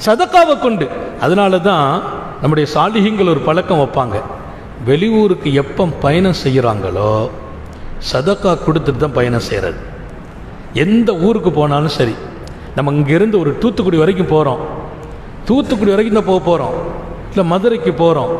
சதக்காவை கொண்டு. அதனால தான் நம்முடைய சாலிஹீங்கள் ஒரு பழக்கம் வைப்பாங்க, வெளியூருக்கு எப்போ பயணம் செய்கிறாங்களோ சதக்கா கொடுத்துட்டு தான் பயணம் செய்கிறது. எந்த ஊருக்கு போனாலும் சரி, நம்ம இங்கேருந்து ஒரு தூத்துக்குடி வரைக்கும் போகிறோம், தூத்துக்குடி வரைக்கும் தான் போக போகிறோம், இல்லை மதுரைக்கு போகிறோம்,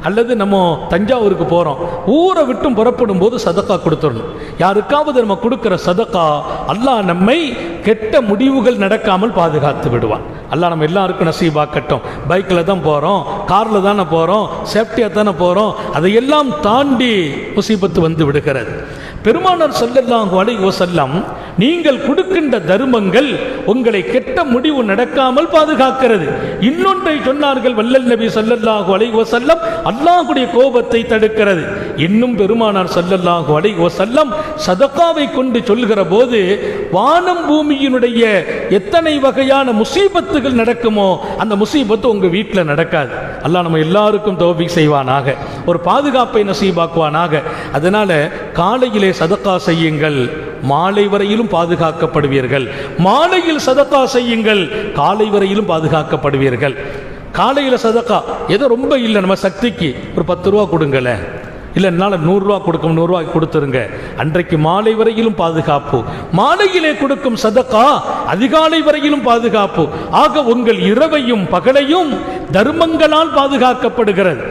அல்லது நம்ம தஞ்சாவூருக்கு போகிறோம், ஊரை விட்டும் புறப்படும் போது சதக்கா கொடுத்துடணும். யாருக்காவது நம்ம கொடுக்குற சதக்கா அல்லாஹ் நம்மை கெட்ட முடிவுகள் நடக்காமல் பாதுகாத்து விடுவான். அல்லாஹ் நம்ம எல்லாருக்கும் நசீபாக்கட்டும். பைக்கில் தான் போகிறோம், காரில் தானே போகிறோம், சேஃப்டியாக தானே போகிறோம், அதையெல்லாம் தாண்டி முசீபத்து வந்து விடுகிறது. பெருமானார் ஸல்லல்லாஹு அலைஹி வஸல்லம் நீங்கள் கொடுக்கின்ற தர்மங்கள் உங்களை கெட்ட முடிவு நடக்காமல் பாதுகாக்கிறது. இன்னொன்றை சொன்னார்கள் வல்லல் நபி ஸல்லல்லாஹு அலைஹி வஸல்லம், அல்லாஹ்வுடைய கோபத்தை தடுக்கிறது. இன்னும் பெருமானார் ஸல்லல்லாஹு அலைஹி வஸல்லம் சதகாவை கொண்டு சொல்கிற போது வானம் பூமியினுடைய எத்தனை வகையான முசீபத்துகள் நடக்குமோ அந்த முசீபத்து உங்க வீட்டில் நடக்காது. அல்லாஹ் நம்ம எல்லாருக்கும் தௌஃபீக் செய்வானாக, ஒரு பாதுகாப்பை நசீபாக்குவானாக. அதனால காலையிலே சதகா செய்யுங்கள், மாலை வரையிலும் பாதுகாக்கப்படுவீர்கள். மாலையில் சதகா செய்யுங்கள், காலை வரையிலும் பாதுகாக்கப்படுவீர்கள். காலையில் சதகா ஏதோ ரொம்ப இல்லை, நம்ம சக்திக்கு ஒரு 10 ரூபா கொடுங்களேன், இல்லை என்னால் 100 ரூபா கொடுக்கும், 100 ரூபாய் கொடுத்துருங்க. அன்றைக்கு மாலை வரையிலும் பாதுகாப்பு. மாலையிலே கொடுக்கும் சதகா அதிகாலை வரையிலும் பாதுகாப்பு. ஆக உங்கள் இரவையும் பகலையும் தர்மங்களால் பாதுகாக்கப்படுகிறது.